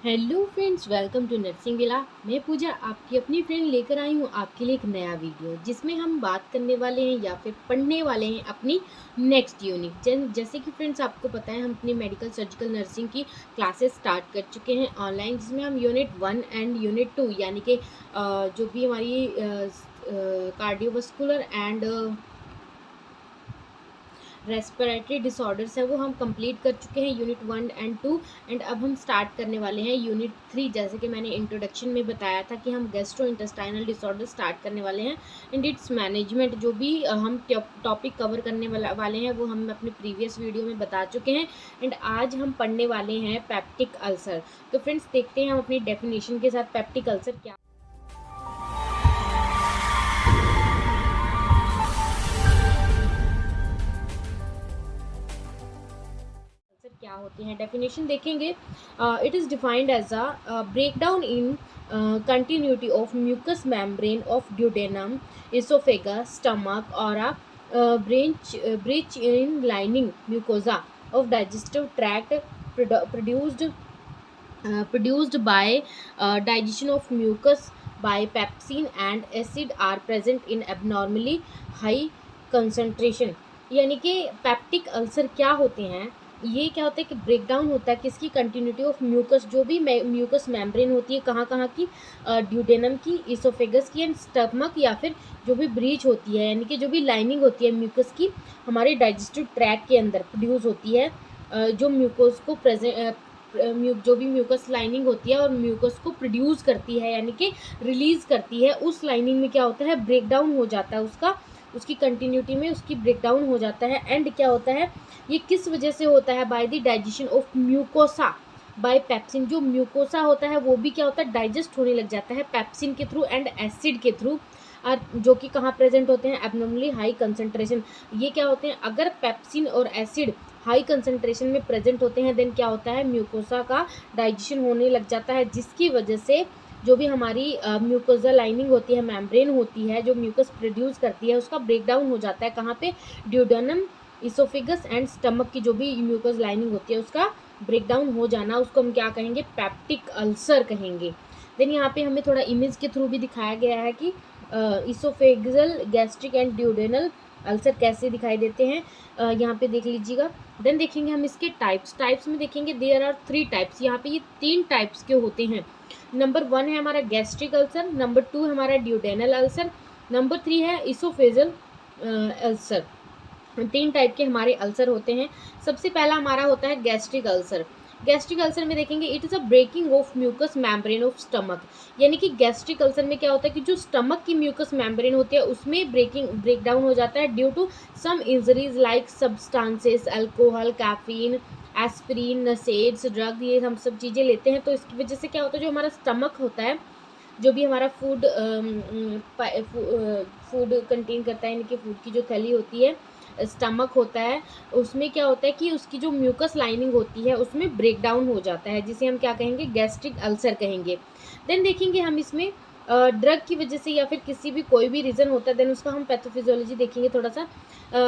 Hello friends, welcome to nursing villa. मैं पूजा आपकी अपनी फ्रेंड लेकर आई हूँ आपके लिए एक नया वीडियो जिसमें हम बात करने वाले हैं या फिर पढ़ने वाले हैं अपनी नेक्स्ट यूनिट। जैसे कि फ्रेंड्स आपको पता है हम अपनी मेडिकल सर्जिकल नर्सिंग की क्लासेस स्टार्ट कर चुके हैं ऑनलाइन, जिसमें हम यूनिट 1 एंड यूनिट 2 यानी कि जो भी हमारी कार्डियोवास्कुलर एंड रेस्पिरेटरी डिसऑर्डर्स है वो हम कंप्लीट कर चुके हैं यूनिट 1 एंड 2। एंड अब हम स्टार्ट करने वाले हैं यूनिट 3। जैसे कि मैंने इंट्रोडक्शन में बताया था कि हम गैस्ट्रो इंटेस्टाइनल डिसऑर्डर स्टार्ट करने वाले हैं एंड इट्स मैनेजमेंट। जो भी हम टॉपिक कवर करने वाले हैं वो हम अपने प्रीवियस वीडियो में बता चुके हैं। एंड आज हम पढ़ने वाले हैं पेप्टिक अल्सर। तो फ्रेंड्स देखते हैं हम अपनी डेफिनेशन के साथ पेप्टिक अल्सर क्या होते हैं। डेफिनेशन देखेंगे। It is defined as a breakdown in continuity of mucous membrane of duodenum, esophagus, stomach, or a breach in lining mucosa of digestive tract produced by digestion of mucus by pepsin and acid are present in abnormally high concentration। यानी कि peptic ulcer क्या होते हैं, ये क्या होता है कि ब्रेकडाउन होता है किसकी, कंटिन्यूटी ऑफ म्यूकस। जो भी म्यूकस मेम्ब्रेन होती है कहाँ कहाँ की, ड्यूडेनम की, इसोफेगस की एंड स्टमक, या फिर जो भी ब्रीच होती है यानी कि जो भी लाइनिंग होती है म्यूकस की हमारे डाइजेस्टिव ट्रैक के अंदर प्रोड्यूस होती है। जो म्यूकोस को जो भी म्यूकस लाइनिंग होती है और म्यूकस को प्रोड्यूस करती है यानी कि रिलीज करती है, उस लाइनिंग में क्या होता है, ब्रेकडाउन हो जाता है उसकी कंटिन्यूटी में उसकी ब्रेकडाउन हो जाता है। एंड क्या होता है, ये किस वजह से होता है, by the digestion of mucosa by pepsin. जो म्यूकोसा होता है वो भी क्या होता है, डाइजेस्ट होने लग जाता है पेप्सिन के थ्रू एंड एसिड के थ्रू, और जो कि कहाँ प्रेजेंट होते हैं, एब्नॉर्मली हाई कंसंट्रेशन। ये क्या होते हैं, अगर पेप्सिन और एसिड हाई कंसंट्रेशन में प्रेजेंट होते हैं देन क्या होता है, म्यूकोसा का डाइजेशन होने लग जाता है, जिसकी वजह से जो भी हमारी म्यूकोसा लाइनिंग होती है, मेम्ब्रेन होती है जो म्यूकस प्रोड्यूस करती है, उसका ब्रेकडाउन हो जाता है। कहाँ पे, ड्यूडेनम, इसोफेगस एंड स्टमक की जो भी म्यूकस लाइनिंग होती है उसका ब्रेकडाउन हो जाना, उसको हम क्या कहेंगे, पेप्टिक अल्सर कहेंगे। देन यहाँ पे हमें थोड़ा इमेज के थ्रू भी दिखाया गया है कि oesophageal, gastric and duodenal ulcer कैसे दिखाई देते हैं, यहाँ पे देख लीजिएगा। देन देखेंगे हम इसके टाइप्स में देखेंगे देयर आर 3 टाइप्स। यहाँ पे ये 3 टाइप्स के होते हैं। नंबर 1 है हमारा गैस्ट्रिक अल्सर, नंबर 2 हमारा ड्यूडेनल अल्सर, नंबर 3 है इसोफेजल अल्सर। 3 टाइप के हमारे अल्सर होते हैं। सबसे पहला हमारा होता है गैस्ट्रिक अल्सर। गैस्ट्रिक अल्सर में देखेंगे it is a breaking of mucus membrane of stomach. यानी कि गैस्ट्रिक अल्सर में क्या होता है कि जो स्टमक की म्यूकस मेम्ब्रेन होती है उसमें ब्रेकडाउन हो जाता है due to some injuries like substances, alcohol, caffeine, aspirin, NSAIDs, drug, ये हम सब चीज़ें लेते हैं तो इसकी वजह से क्या होता है, जो हमारा स्टमक होता है, जो भी हमारा फूड कंटेन करता है, यानी कि फूड की जो थैली होती है, स्टमक होता है, उसमें क्या होता है कि उसकी जो म्यूकस लाइनिंग होती है उसमें ब्रेकडाउन हो जाता है, जिसे हम क्या कहेंगे, गैस्ट्रिक अल्सर कहेंगे। देन देखेंगे हम इसमें ड्रग की वजह से या फिर किसी भी कोई भी रीज़न होता है देन उसका हम पैथोफिजियोलॉजी देखेंगे थोड़ा सा।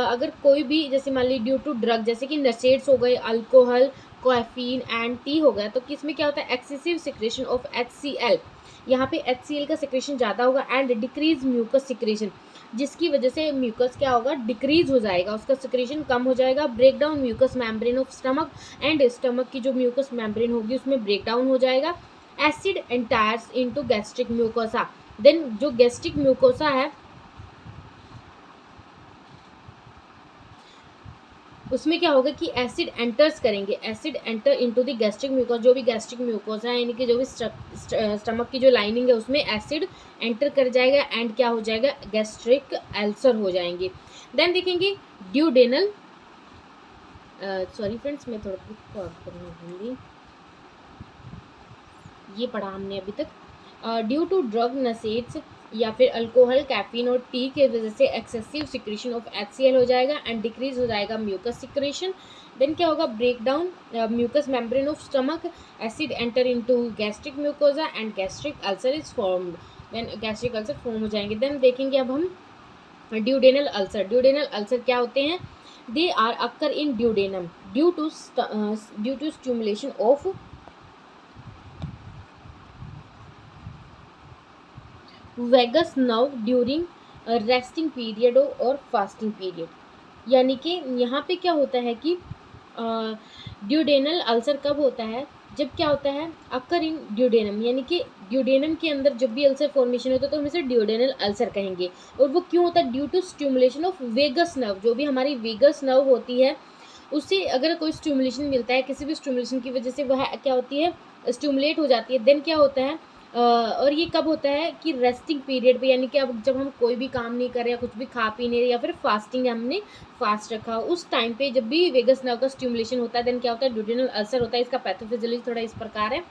अगर कोई भी जैसे मान ली ड्यू टू ड्रग, जैसे कि नशेड्स हो गए, अल्कोहल, कैफीन एंड टी हो गया, तो किसमें क्या होता है, एक्सेसिव सिक्रेशन ऑफ HCl। यहाँ पे HCl का सिक्रेशन ज़्यादा होगा एंड डिक्रीज म्यूकस सिक्रेशन, जिसकी वजह से म्यूकस क्या होगा, डिक्रीज हो जाएगा, उसका सिक्रेशन कम हो जाएगा। Break down mucus membrane of stomach, and stomach की जो म्यूकस मेम्ब्रेन होगी उसमें ब्रेक डाउन हो जाएगा। Acid enters into gastric mucosa. Then जो गैस्ट्रिक म्यूकोसा है उसमें क्या होगा कि एसिड एंटर्स करेंगे, acid enter into the gastric mucosa. जो भी गैस्ट्रिक म्यूकोस है यानी कि जो भी स्टमक की जो लाइनिंग है उसमें एसिड एंटर कर जाएगा एंड क्या हो जाएगा, गैस्ट्रिक अल्सर हो जाएंगे। देन देखेंगे ड्यूडेनल, सॉरी फ्रेंड्स मैं थोड़ा भूल, ये पढ़ा हमने अभी तक। ड्यू टू ड्रग, नशेड्स या फिर अल्कोहल, कैफीन और टी के वजह से एक्सेसिव सिक्रेशन ऑफ HCl हो जाएगा एंड डिक्रीज हो जाएगा म्यूकस सिक्रेशन। देन क्या होगा, break down mucus membrane of stomach, acid enter into gastric mucosa and gastric ulcer is formed. Then gastric ulcer form हो जाएंगे। देन देखेंगे अब हम ड्यूडेनल अल्सर। ड्यूडेनल अल्सर क्या होते हैं, they are occur in duodenum due to stimulation of vagus nerve during resting period और fasting period. यानी कि यहाँ पे क्या होता है कि ड्यूडेनल अल्सर कब होता है, जब क्या होता है अकर इन ड्यूडेनम, यानी कि ड्यूडेनम के अंदर जब भी अल्सर फॉर्मेशन होता है तो हम इसे ड्यूडेनल अल्सर कहेंगे। और वो क्यों होता है, due to stimulation of vagus nerve. जो भी हमारी वेगस नर्व होती है उससे अगर कोई स्टिमुलेशन मिलता है, किसी भी स्टिमुलेशन की वजह से वह क्या होती है, स्टिमुलेट हो जाती है, देन क्या होता है और ये कब होता है कि रेस्टिंग पीरियड पे, यानी कि अब जब हम कोई भी काम नहीं कर रहे या कुछ भी खा पी नहीं रहे या फिर फास्टिंग हमने फास्ट रखा, उस टाइम पे जब भी वेगस नर्व का स्टिमुलेशन होता है देन क्या होता है, ड्यूडेनल अल्सर होता है। इसका पैथोफिजियोलॉजी थोड़ा इस प्रकार है,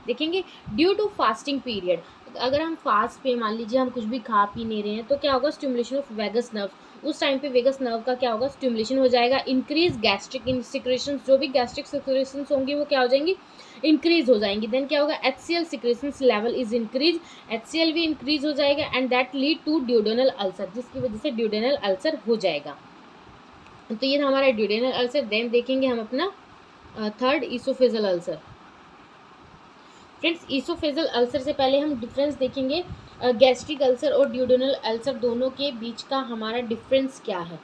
देखेंगे। ड्यू टू फास्टिंग पीरियड, अगर हम फास्ट पे मान लीजिए हम कुछ भी खा पी नहीं रहे हैं तो क्या होगा, स्टिमुलेशन ऑफ वेगस नर्व, उस टाइम पे वेगस नर्व का क्या होगा, स्टिमुलेशन हो जाएगा। इंक्रीज गैस्ट्रिक सिक्रेशंस, जो भी गैस्ट्रिक सिक्रेशंस होंगी वो क्या हो जाएंगी, इंक्रीज हो जाएंगी। देन क्या होगा, HCl secretions level is increase, HCl भी इंक्रीज हो जाएगा and that lead to duodenal ulcer, जिसकी वजह से ड्यूडेनल अल्सर हो जाएगा। तो ये था हमारा ड्यूडेनल अल्सर। देन देखेंगे हम अपना third oesophageal ulcer. Friends, oesophageal ulcer से पहले हम डिफरेंस देखेंगे, गैस्ट्रिक अल्सर और ड्यूडेनल अल्सर दोनों के बीच का हमारा डिफरेंस क्या है।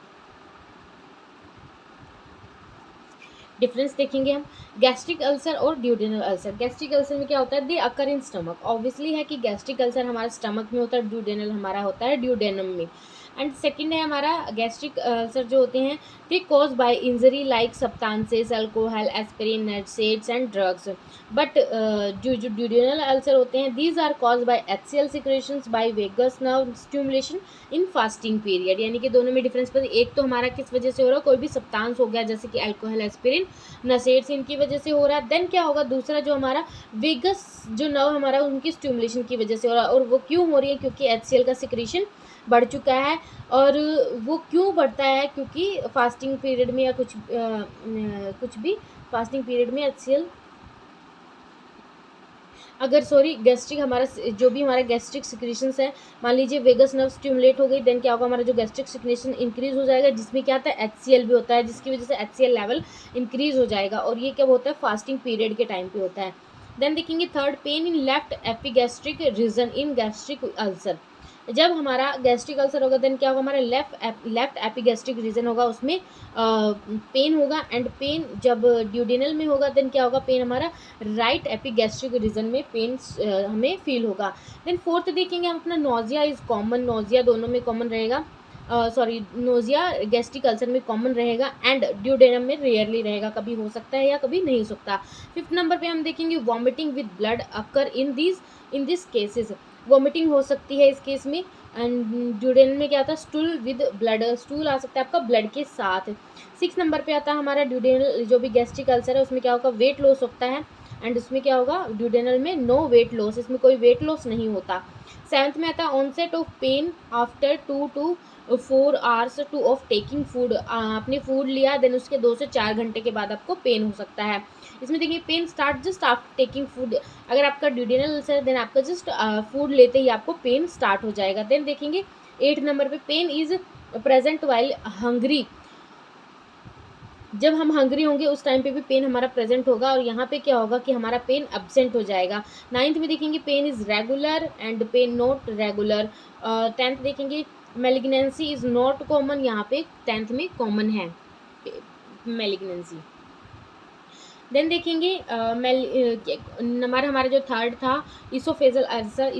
डिफरेंस देखेंगे हम गैस्ट्रिक अल्सर और ड्यूडेनल अल्सर। गैस्ट्रिक अल्सर में क्या होता है, दे अकर इन स्टमक, ऑब्वियसली है कि गैस्ट्रिक अल्सर हमारा स्टमक में होता है, ड्यूडेनल हमारा होता है ड्यूडेनम में। एंड सेकंड है हमारा गैस्ट्रिक अल्सर जो होते हैं they cause by injury like substances, alcohol, aspirin, NSAIDs and drugs. But जो ड्यूडेनल अल्सर होते हैं these are cause by HCl secretions by vagus nerve stimulation in fasting period. यानी कि दोनों में डिफरेंस पर, एक तो हमारा किस वजह से हो रहा है, कोई भी सब्सटेंस हो गया जैसे कि अल्कोहल, एस्पिरिन, नसेट्स, इनकी वजह से हो रहा है। देन क्या होगा, दूसरा जो हमारा वेगस जो नर्व हमारा उनकी स्टिमुलेशन की वजह से हो रहा है। और वो क्यों हो रही है, क्योंकि HCl का सिक्रेशन बढ़ चुका है। और वो क्यों बढ़ता है, क्योंकि फास्टिंग पीरियड में या कुछ भी फास्टिंग पीरियड में HCl, अगर गैस्ट्रिक हमारा जो भी हमारा गैस्ट्रिक सिक्रेशंस है, मान लीजिए वेगस नर्व स्टिमुलेट हो गई, देन क्या होगा, हमारा जो गैस्ट्रिक सिक्रेशन इंक्रीज हो जाएगा, जिसमें क्या आता है, HCl भी होता है, जिसकी वजह से HCl लेवल इंक्रीज हो जाएगा। और ये कब होता है, फास्टिंग पीरियड के टाइम पे होता है। देन देखेंगे third, pain in left epigastric region in gastric ulcer. जब हमारा गैस्ट्रिक अल्सर होगा देन क्या होगा, हमारा लेफ्ट एपिगैस्ट्रिक रीजन होगा, उसमें पेन होगा। एंड पेन जब ड्यूडेनल में होगा देन क्या होगा, पेन हमारा राइट एपिगैस्ट्रिक रीजन में पेन हमें फील होगा। देन फोर्थ देखेंगे हम अपना, नोजिया इज कॉमन, नोजिया दोनों में कॉमन रहेगा, नोजिया गैस्ट्रिक अल्सर में कॉमन रहेगा एंड ड्यूडेनम में रेयरली रहेगा, कभी हो सकता है या कभी नहीं हो सकता। फिफ्थ नंबर पे हम देखेंगे, vomiting with blood occur in this cases, vomiting हो सकती है इस केस में। एंड ड्यूडेनल में क्या आता है, स्टूल विद ब्लड, स्टूल आ सकता है आपका ब्लड के साथ। 6 नंबर पे आता है हमारा ड्यूडेनल जो भी गैस्ट्रिक अल्सर है, उसमें क्या होगा, वेट लॉस होता है। एंड उसमें क्या होगा, ड्यूडेनल में नो वेट लॉस, इसमें कोई वेट लॉस नहीं होता। 7th में आता है onset of pain after 2 to 4 hours to of taking food, आपने फूड लिया देन उसके 2 से 4 घंटे के बाद आपको पेन हो सकता है। इसमें देखिए, pain start just after taking food, अगर आपका ड्यूडेनल अल्सर है देन आपका जस्ट फूड लेते ही आपको पेन स्टार्ट हो जाएगा। देन देखेंगे 8 नंबर पे, pain is present while hungry, जब हम हंग्री होंगे उस टाइम पे भी पेन हमारा प्रेजेंट होगा, और यहाँ पे क्या होगा कि हमारा पेन एब्सेंट हो जाएगा। 9th में देखेंगे, pain is regular and pain not regular. 10th देखेंगे, मेलिग्नेंसी इज नॉट कॉमन, यहाँ पे 10th में कॉमन है मेलिग्नेंसी। देन देखेंगे हमारा जो थर्ड था, ईसोफेजल अल्सर।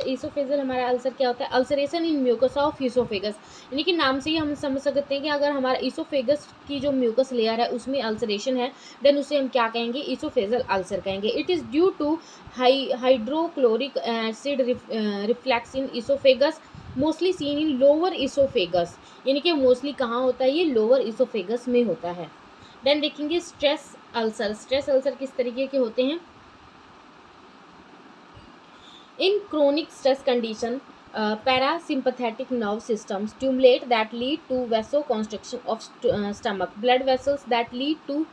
ईसोफेजल हमारा अल्सर क्या होता है, ulceration in mucus of oesophagus, यानी कि नाम से ही हम समझ सकते हैं कि अगर हमारा ईसोफेगस की जो म्यूकस लेयर है उसमें अल्सरेशन है देन उसे हम क्या कहेंगे, ईसोफेजल अल्सर कहेंगे। It is due to hydrochloric acid reflex in oesophagus, mostly seen in lower oesophagus, यानी कि मोस्टली कहाँ होता है, ये लोअर ईसोफेगस में होता है। देन देखेंगे स्ट्रेस अल्सर। स्ट्रेस अल्सर किस तरीके के होते हैं, in chronic stress condition parasympathetic nerve system stimulate that lead to vasoconstriction of stomach, blood vessels that lead to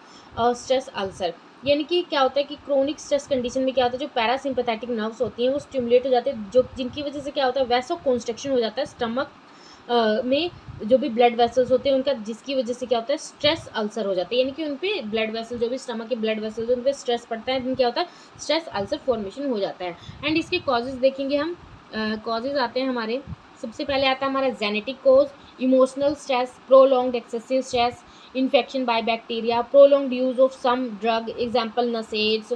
stress ulcer. यानी कि क्या होता है कि क्रोनिक स्ट्रेस कंडीशन में क्या होता है, जो पैरासिम्पैथेटिक नर्व्स होती हैं वो स्टिमुलेट हो जाते हैं, जो जिनकी वजह से क्या होता है, वैसो कंस्ट्रक्शन हो जाता है स्टमक में, जो भी ब्लड वेसल्स होते हैं उनका, जिसकी वजह से क्या होता है, स्ट्रेस अल्सर हो जाता है। यानी कि उन पे ब्लड वेसल, जो भी स्टमक के ब्लड वेसल्स उन पे स्ट्रेस पड़ता है, दिन क्या होता है, स्ट्रेस अल्सर फॉर्मेशन हो जाता है। एंड इसके कॉजेज देखेंगे हम, कॉजेज आते हैं हमारे। सबसे पहले आता है हमारा genetic cause, emotional stress, prolonged excessive stress, infection by bacteria, prolonged use of some drug, example NSAIDs,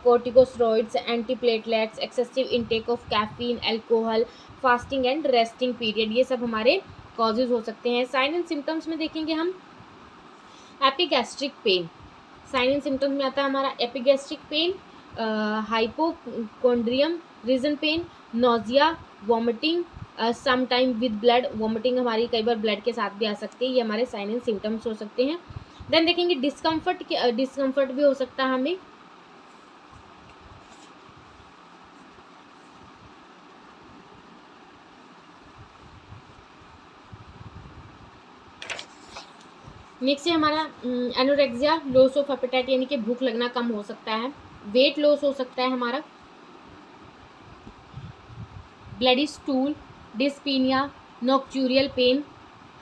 corticosteroids, antiplatelets, excessive intake of caffeine, alcohol, fasting and resting period, ये सब हमारे कॉजेज हो सकते हैं। साइन एंड सिम्टम्स में देखेंगे हम epigastric pain, sign and symptoms में आता है हमारा epigastric pain, hypochondrium region pain, nausea, vomiting, some time with blood, vomiting हमारी कई बार ब्लड के साथ भी आ सकती है, ये हमारे साइन एंड सिम्टम्स हो सकते हैं। देन देखेंगे डिस्कम्फर्ट, डिस्कम्फर्ट भी हो सकता है हमें। नेक्स्ट है हमारा एनोरेक्सिया, लॉस ऑफ एपेटाइट यानी कि भूख लगना कम हो सकता है, वेट लॉस हो सकता है हमारा, bloody stool, dyspnoea, nocturnal pain,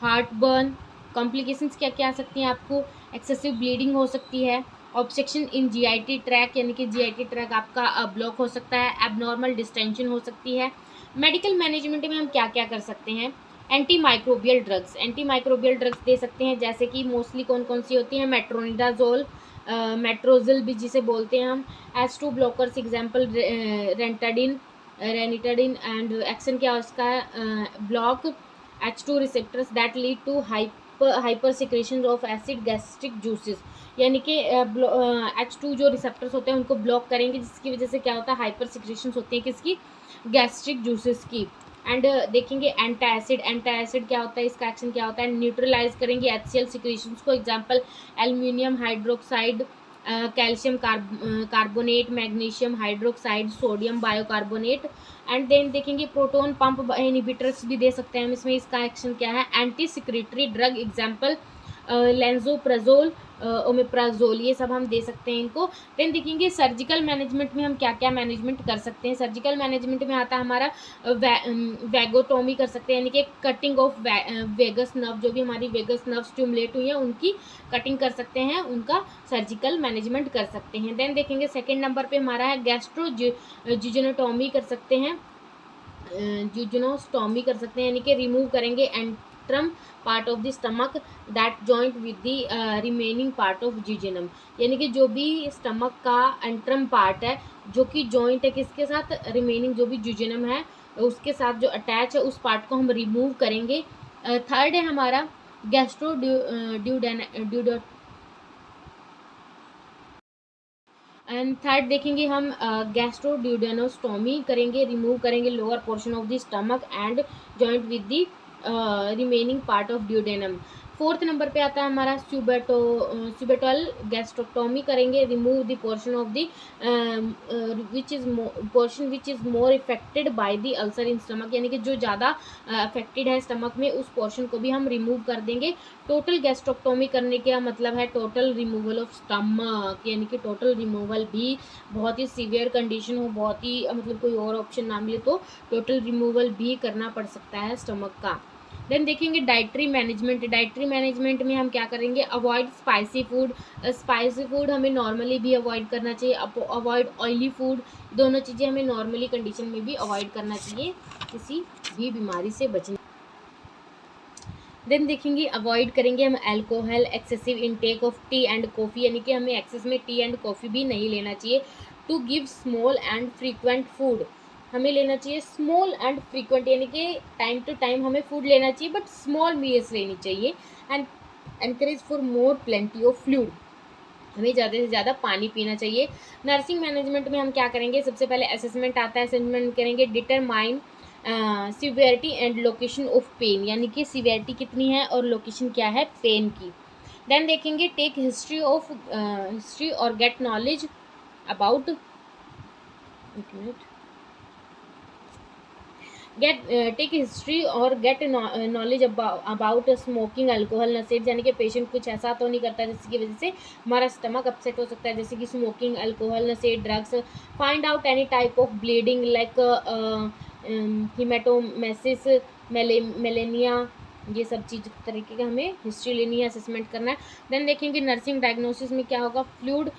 heartburn, complications क्या क्या आ सकती हैं आपको, एक्सेसिव ब्लीडिंग हो सकती है, ऑब्स्ट्रक्शन इन जीआईटी ट्रैक यानी कि जीआईटी ट्रैक आपका ब्लॉक हो सकता है, एबनॉर्मल डिस्टेंशन हो सकती है। मेडिकल मैनेजमेंट में हम क्या क्या कर सकते हैं, antimicrobial drugs, antimicrobial drugs दे सकते हैं, जैसे कि मोस्टली कौन कौन सी होती हैं, मेट्रोनिडाजोल, मेट्रोजिल भी जिसे बोलते हैं हम, H2 blockers example ranitidine, ranitidine, and action क्या है उसका, block H2 receptors that lead to hypersecretion of acid gastric juices, यानी कि H2 जो रिसेप्टर्स होते हैं उनको ब्लॉक करेंगे, जिसकी वजह से क्या होता है, हाइपर सिक्रेशन होती है किसकी, गैस्ट्रिक जूसेस की। एंड देखेंगे एंटासिड, एंटासिड क्या होता है, इसका एक्शन क्या होता है, न्यूट्रलाइज करेंगे HCl सिक्रेशंस को, example aluminium hydroxide, calcium carbonate, magnesium hydroxide, sodium bicarbonate. And then देखेंगे प्रोटोन पंप इनहिबिटर्स भी दे सकते हैं हम इसमें, इसका एक्शन क्या है, antisecretory drug, example lansoprazole, omeprazole, ये सब हम दे सकते हैं इनको। देन देखेंगे सर्जिकल मैनेजमेंट में हम क्या क्या मैनेजमेंट कर सकते हैं, सर्जिकल मैनेजमेंट में आता है हमारा वैगोटोमी कर सकते हैं, यानी कि कटिंग ऑफ वेगस नर्व, जो भी हमारी वेगस नर्व स्टिमुलेट हुई है उनकी कटिंग कर सकते हैं, उनका सर्जिकल मैनेजमेंट कर सकते हैं। देन देखेंगे सेकेंड नंबर पे हमारा है गैस्ट्रोजिजोनोटॉमी कर सकते हैं, जुजनोस्टॉमी कर सकते हैं, यानी कि रिमूव करेंगे antrum part of the stomach that joint with the remaining part of jejunum, यानी कि जो भी स्टमक का एंट्रम पार्ट है जो कि जॉइंट है किसके साथ, रिमेनिंग जो भी जिजेनम है उसके साथ जो अटैच है उस पार्ट को हम रिमूव करेंगे। थर्ड है हमारा गैस्ट्रो एंड थर्ड देखेंगे हम गैस्ट्रोड्यूडेनोस्टोमी करेंगे, रिमूव करेंगे lower portion of the stomach and joint with the remaining part of duodenum. Fourth number पे आता है हमारा सुबेटल गैस्ट्रोक्टोमी करेंगे, remove the portion of the which is more affected by the ulcer in stomach, यानी कि जो ज़्यादा अफेक्टेड है स्टमक में उस पोर्शन को भी हम रिमूव कर देंगे। टोटल गैस्ट्रोक्टोमी करने का मतलब है टोटल रिमूवल ऑफ स्टमक, यानी कि टोटल रिमूवल भी बहुत ही सीवियर कंडीशन हो, बहुत ही मतलब कोई और ऑप्शन ना मिले तो टोटल रिमूवल भी करना पड़ सकता है स्टमक का। देन देखेंगे डाइटरी मैनेजमेंट, डाइटरी मैनेजमेंट में हम क्या करेंगे, avoid spicy food, spicy food हमें नॉर्मली भी अवॉइड करना चाहिए, अवॉइड ऑयली फूड, दोनों चीज़ें हमें नॉर्मली कंडीशन में भी अवॉइड करना चाहिए किसी भी बीमारी से बचने। देन देखेंगे अवॉइड करेंगे हम alcohol, excessive intake of T and coffee, यानी कि हमें एक्सेस में टी एंड कॉफ़ी भी नहीं लेना चाहिए। To give small and frequent food, हमें लेना चाहिए स्मॉल एंड फ्रीक्वेंट, यानी कि टाइम टू टाइम हमें फूड लेना चाहिए बट स्मॉल मील्स लेनी चाहिए। And encourage for more plenty of fluid, हमें ज़्यादा से ज़्यादा पानी पीना चाहिए। नर्सिंग मैनेजमेंट में हम क्या करेंगे, सबसे पहले असेसमेंट आता है, असेसमेंट करेंगे determine severity and location of pain, यानी कि सिवियरिटी कितनी है और लोकेशन क्या है पेन की। देन देखेंगे टेक हिस्ट्री और get knowledge about take history और get knowledge about smoking, alcohol, NSAIDs, यानी कि पेशेंट कुछ ऐसा तो नहीं करता जिसकी वजह से हमारा स्टमक अपसेट हो सकता है, जैसे कि smoking, alcohol, NSAIDs, drugs. Find out any type of bleeding like haematemesis, melaena, ये सब चीज़ तरीके का हमें हिस्ट्री लेनी है, असेसमेंट करना है। देन देखेंगे नर्सिंग डायग्नोसिस में क्या होगा, फ्लूइड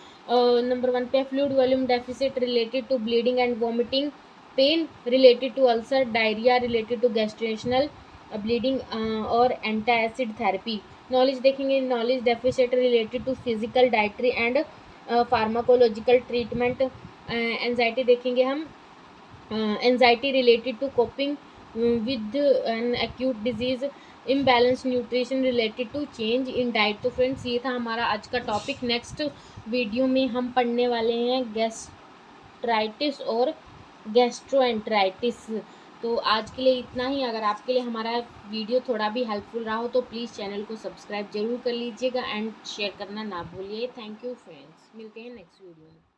नंबर 1 पे fluid volume deficit related to bleeding and vomiting, pain related to ulcer, diarrhoea related to gastrointestinal bleeding और एंटासिड थेरेपी। नॉलेज देखेंगे, knowledge deficit related to physical, dietary and pharmacological treatment. Anxiety देखेंगे हम, anxiety related to coping with an acute disease, imbalance nutrition related to change in diet. तो friends ये था हमारा आज का टॉपिक। नेक्स्ट वीडियो में हम पढ़ने वाले हैं गैस्ट्राइटिस और गैस्ट्रोएंटराइटिस। तो आज के लिए इतना ही। अगर आपके लिए हमारा वीडियो थोड़ा भी हेल्पफुल रहा हो तो प्लीज़ चैनल को सब्सक्राइब जरूर कर लीजिएगा एंड शेयर करना ना भूलिए। थैंक यू फ्रेंड्स, मिलते हैं नेक्स्ट वीडियो में।